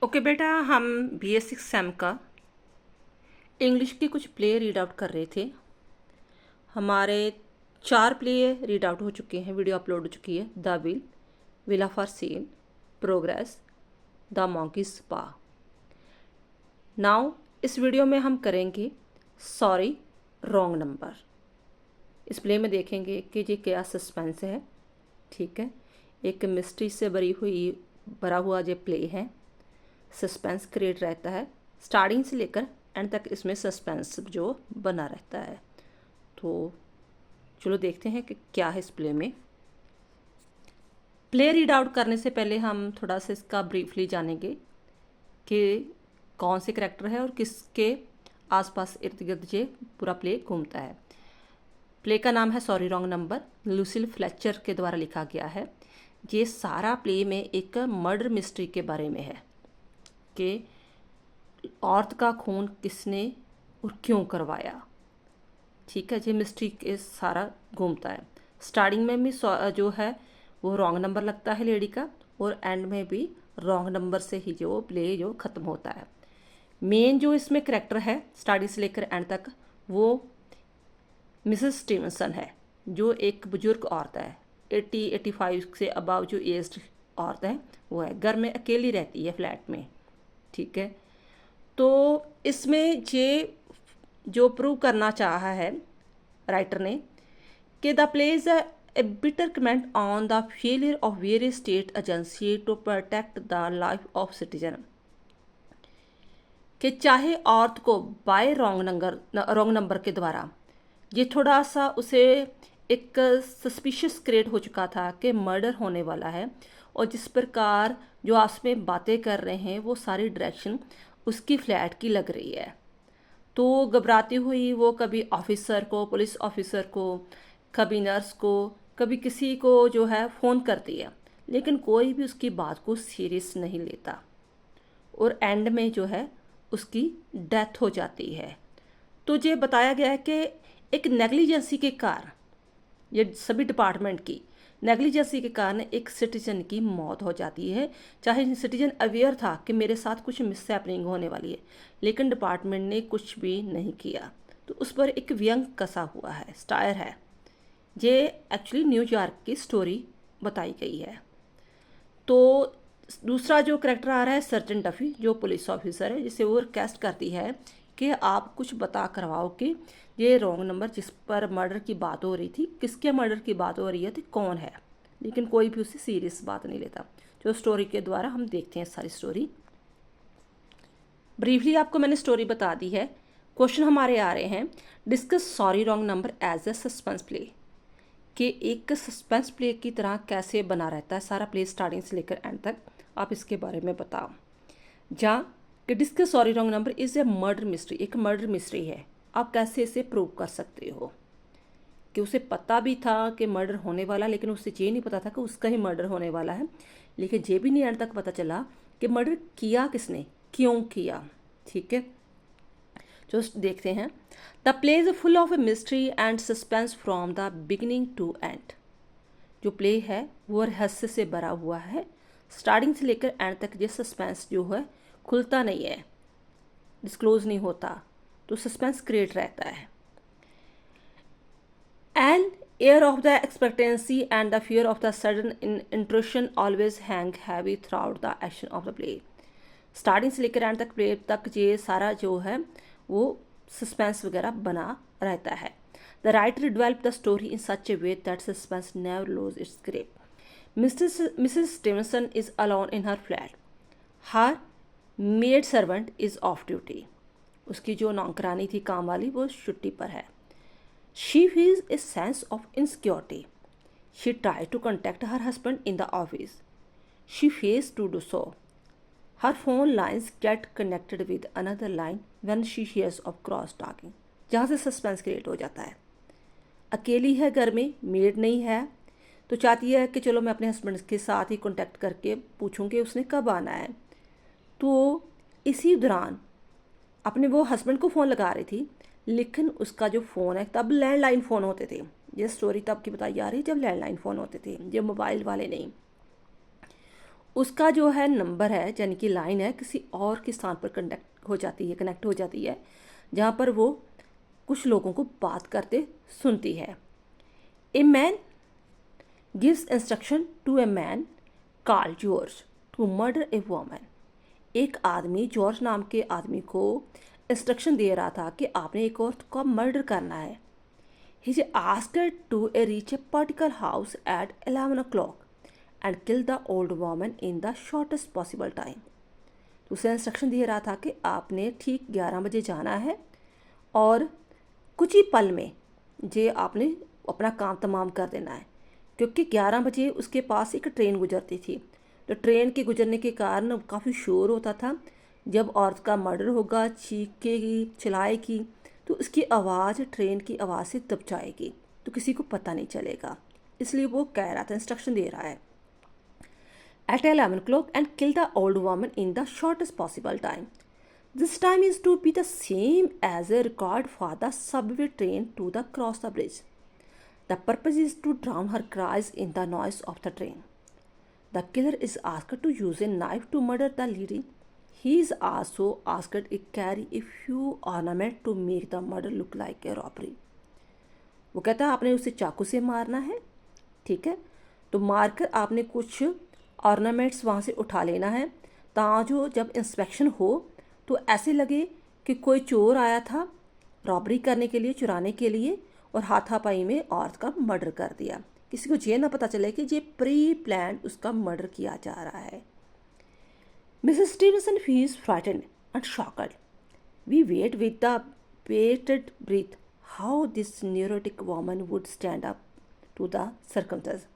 Okay बेटा, हम BS6 same का इंग्लिश के कुछ प्ले रीड आउट कर रहे थे। हमारे 4 प्ले रीड आउट हो चुके हैं, वीडियो अपलोड हो चुकी है। The will, will of our scene, progress, the monkey's paw. Now इस वीडियो में हम करेंगे सॉरी रॉन्ग नंबर। इस प्ले में देखेंगे कि ये क्या सस्पेंस है। ठीक है, एक मिस्ट्री से भरा हुआ ये प्ले है। सस्पेंस क्रिएट रहता है स्टार्टिंग से लेकर एंड तक, इसमें सस्पेंस जो बना रहता है। तो चलो देखते हैं कि क्या है इस प्ले में। प्ले रीड आउट करने से पहले हम थोड़ा सा इसका ब्रीफली जानेंगे कि कौन से करैक्टर है और किसके आसपास इर्द गिर्द ये पूरा प्ले घूमता है। प्ले का नाम है sorry wrong number, Lucille Fletcher के द्वारा लिखा गया है। ये सारा प्ले में एक मर्डर मिस्ट्री के बारे में है कि औरत का खून किसने और क्यों करवाया। ठीक है, ये मिस्ट्री के सारा घूमता है। स्टार्टिंग में भी जो है वो रॉन्ग नंबर लगता है लेडी का, और एंड में भी रॉन्ग नंबर से ही जो प्ले जो ख़त्म होता है। मेन जो इसमें करेक्टर है स्टार्टिंग से लेकर एंड तक, वो मिसेस स्टीवनसन है, जो एक बुजुर्ग औरत है। 80-85 से अबव जो एज्ड औरत है वो है। घर में अकेली रहती है, फ्लैट में। ठीक है, तो इसमें ये जो प्रूव करना चाहा है राइटर ने कि the play is a bitter comment on the failure of various state agencies to protect the life of citizen। कि चाहे औरत को बाय रॉन्ग नंबर के द्वारा ये थोड़ा सा उसे एक सस्पिशियस क्रिएट हो चुका था कि मर्डर होने वाला है, और जिस प्रकार जो आपस में बातें कर रहे हैं वो सारी डायरेक्शन उसकी फ्लैट की लग रही है। तो घबराती हुई वो कभी ऑफिसर को, पुलिस ऑफिसर को, कभी नर्स को, कभी किसी को जो है फ़ोन करती है, लेकिन कोई भी उसकी बात को सीरियस नहीं लेता, और एंड में जो है उसकी डेथ हो जाती है। तो ये बताया गया है कि एक नेग्लिजेंसी के कारण, ये सभी डिपार्टमेंट की नेग्लिजेंसी के कारण एक सिटीजन की मौत हो जाती है। चाहे सिटीजन अवेयर था कि मेरे साथ कुछ मिस हैपनिंग होने वाली है, लेकिन डिपार्टमेंट ने कुछ भी नहीं किया। तो उस पर एक व्यंग कसा हुआ है, स्टायर है। ये एक्चुअली न्यूयॉर्क की स्टोरी बताई गई है। तो दूसरा जो करेक्टर आ रहा है सर्जन डफी, जो पुलिस ऑफिसर है, जिसे वो रिक्वेस्ट करती है कि आप कुछ बता करवाओ कि ये रॉन्ग नंबर जिस पर मर्डर की बात हो रही थी, किसके मर्डर की बात हो रही है, तो कौन है। लेकिन कोई भी उससे सीरियस बात नहीं लेता। जो स्टोरी के द्वारा हम देखते हैं सारी स्टोरी। ब्रीफली आपको मैंने स्टोरी बता दी है। क्वेश्चन हमारे आ रहे हैं, discuss sorry wrong number as a suspense play. कि एक सस्पेंस प्ले की तरह कैसे बना रहता है सारा प्ले स्टार्टिंग से लेकर एंड तक, आप इसके बारे में बताओ। जहाँ कि discuss sorry wrong number is a murder mystery, एक मर्डर मिस्ट्री है। आप कैसे इसे प्रूव कर सकते हो कि उसे पता भी था कि मर्डर होने वाला, लेकिन उसे ये नहीं पता था कि उसका ही मर्डर होने वाला है। लेकिन ये भी नहीं एंड तक पता चला कि मर्डर किया किसने, क्यों किया। ठीक है, जो देखते हैं। The play is full of a mystery and suspense from the beginning to end. जो प्ले है वो रहस्य से भरा हुआ है, स्टार्टिंग से लेकर एंड तक। ये सस्पेंस जो है खुलता नहीं है, डिस्क्लोज नहीं होता, तो सस्पेंस क्रिएट रहता है। An air of the expectancy and the fear of the sudden intrusion always hang heavy throughout the action of the play. Starting से लेकर एंड तक प्ले तक ये सारा जो है वो सस्पेंस वगैरह बना रहता है। The writer develop the story in such A way that suspense never lose its grip. Mrs Stevenson is alone in her flat. Her maid servant is of duty. उसकी जो नौकरानी थी, काम वाली, वो छुट्टी पर है। She feels a sense of insecurity. She try to contact her husband in the office. She fails to do so. Her phone lines get connected with another line when she hears of cross talking। जहाँ से suspense create हो जाता है। अकेली है घर में, made नहीं है, तो चाहती है कि चलो मैं अपने हस्बैंड के साथ ही कांटेक्ट करके पूछूं कि उसने कब आना है। तो इसी दौरान अपने वो हस्बैंड को फ़ोन लगा रही थी, लेकिन उसका जो फ़ोन है, तब लैंडलाइन फ़ोन होते थे। ये स्टोरी तब की बताई जा रही है जब लैंडलाइन फ़ोन होते थे, ये मोबाइल वाले नहीं। उसका जो है नंबर है यानी कि लाइन है किसी और के स्थान पर कनेक्ट हो जाती है जहाँ पर वो कुछ लोगों को बात करते सुनती है। A man gives instruction to a man called George to murder a woman. एक आदमी जॉर्ज नाम के आदमी को इंस्ट्रक्शन दे रहा था कि आपने एक औरत को मर्डर करना है। He is asked to reach a particular house at 11 o'clock and kill the old woman in the shortest possible time. तो उसे इंस्ट्रक्शन दे रहा था कि आपने ठीक 11 बजे जाना है और कुछ ही पल में जे आपने अपना काम तमाम कर देना है, क्योंकि 11 बजे उसके पास एक ट्रेन गुजरती थी। तो ट्रेन के गुजरने के कारण काफ़ी शोर होता था। जब औरत का मर्डर होगा, चीखेगी, चिल्लाएगी, तो उसकी आवाज़ ट्रेन की आवाज़ से दब जाएगी, तो किसी को पता नहीं चलेगा। इसलिए वो कह रहा था, इंस्ट्रक्शन दे रहा है at 11 o'clock and kill the old woman in the shortest possible time. This time is to be the same as a record for the subway train to the cross the bridge. The purpose is to drown her cries in the noise of the train. The killer is asked to use a knife to murder the lady. He is also asked to carry a few ornaments to make the murder look like a robbery. वो कहता है आपने उसे चाकू से मारना है, ठीक है, तो मारकर आपने कुछ ऑर्नामेंट्स वहाँ से उठा लेना है ताजो जब इंस्पेक्शन हो तो ऐसे लगे कि कोई चोर आया था रॉबरी करने के लिए, चुराने के लिए, और हाथापाई में औरत का मर्डर कर दिया। किसी को ये ना पता चले कि ये प्री प्लान उसका मर्डर किया जा रहा है। Mrs Stevenson feels frightened and shocked. We wait with the bated breath how this neurotic woman would stand up to the circumstances.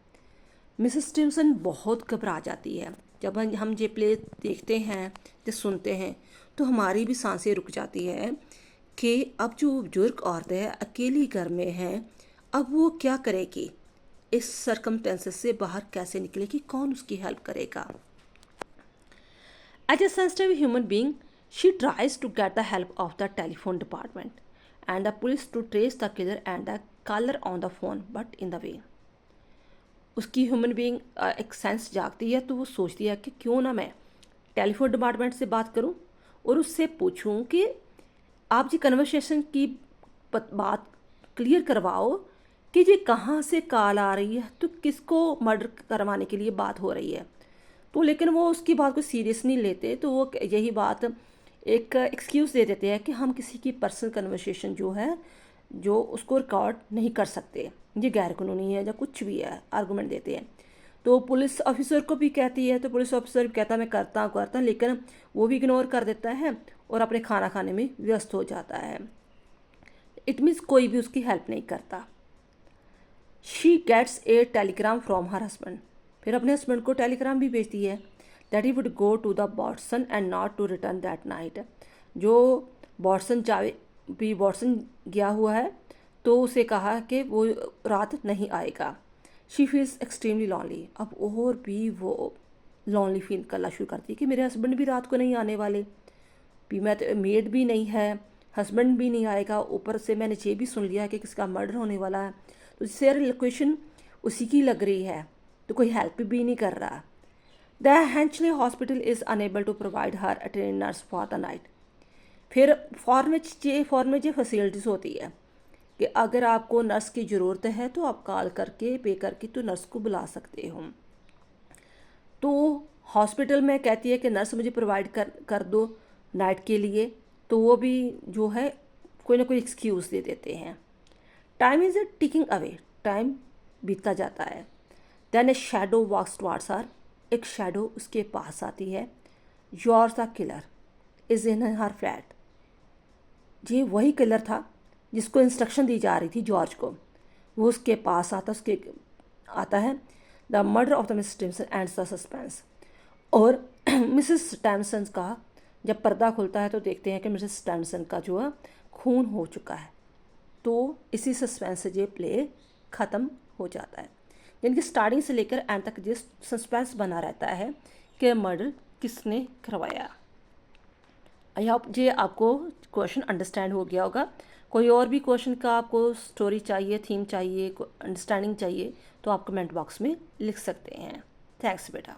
Mrs Stevenson बहुत घबरा जाती है। जब हम ये प्ले देखते हैं तो सुनते हैं तो हमारी भी सांसें रुक जाती है कि अब जो बुजुर्ग औरत है अकेली घर में है, अब वो क्या करेगी, इस सर्कमस्टेंसेस से बाहर कैसे निकलेगी, कौन उसकी हेल्प करेगा। As a sensitive human being she tries to get the help of the telephone department and the police to trace the killer and the caller on the phone, but in the way उसकी human being एक sense जागती है तो वो सोचती है कि क्यों ना मैं टेलीफोन डिपार्टमेंट से बात करूं और उससे पूछूं कि आप जी कन्वर्सेशन की बात क्लियर करवाओ कि ये कहाँ से कॉल आ रही है, तो किसको मर्डर करवाने के लिए बात हो रही है। तो लेकिन वो उसकी बात को सीरियस नहीं लेते, तो वो यही बात एक एक्सक्यूज़ दे देते हैं कि हम किसी की पर्सनल कन्वर्सेशन जो है जो उसको रिकॉर्ड नहीं कर सकते, ये गैर कानूनी है या कुछ भी है, आर्गूमेंट देते हैं। तो पुलिस ऑफिसर को भी कहती है, तो पुलिस ऑफिसर भी कहता है मैं करता हूँ, लेकिन वो भी इग्नोर कर देता है और अपने खाना खाने में व्यस्त हो जाता है। इट मीन्स कोई भी उसकी हेल्प नहीं करता। She gets a telegram from her husband, फिर अपने हस्बैंड को टेलीग्राम भी भेजती है that he would go to the Botson and not to return that night. जो बॉटसन जावे भी बॉटसन गया हुआ है तो उसे कहा कि वो रात नहीं आएगा। शी फील्स एक्सट्रीमली लॉनली, अब और भी वो लॉनली फील करना शुरू करती है कि मेरे हस्बैंड भी रात को नहीं आने वाले, भी मैं तो मेड भी नहीं है, हस्बैंड भी नहीं आएगा, ऊपर से मैंने ये भी सुन लिया कि किसका मर्डर होने वाला है। तो शेयर लोकेशन उसी की लग रही है, तो कोई हेल्प भी नहीं कर रहा। The Henchley hospital is unable to provide her a train nurse for the night. फिर फॉर्न में ये फैसिलिटीज़ होती है कि अगर आपको नर्स की ज़रूरत है तो आप कॉल करके पे करके तो नर्स को बुला सकते हो। तो हॉस्पिटल में कहती है कि नर्स मुझे प्रोवाइड कर दो नाइट के लिए, तो वो भी जो है कोई ना कोई एक्सक्यूज़ दे देते हैं। Time is ticking away, time बीतता जाता है। Then a shadow walks towards her, एक शैडो उसके पास आती है। George the killer is in her flat, ये वही किलर था जिसको इंस्ट्रक्शन दी जा रही थी जॉर्ज को, वो उसके पास आता है। The murder of the Mrs Stevenson ends the suspense. और मिसेस स्टीवनसन का जब पर्दा खुलता है तो देखते हैं कि मिसेस स्टीवनसन का जो है खून हो चुका है। तो इसी सस्पेंस से ये प्ले ख़त्म हो जाता है, यानी कि स्टार्टिंग से लेकर एंड तक जिस सस्पेंस बना रहता है कि मर्डर किसने करवाया। आई होप ये आपको क्वेश्चन अंडरस्टैंड हो गया होगा। कोई और भी क्वेश्चन का आपको स्टोरी चाहिए, थीम चाहिए, अंडरस्टैंडिंग चाहिए, तो आप कमेंट बॉक्स में लिख सकते हैं। थैंक्स बेटा।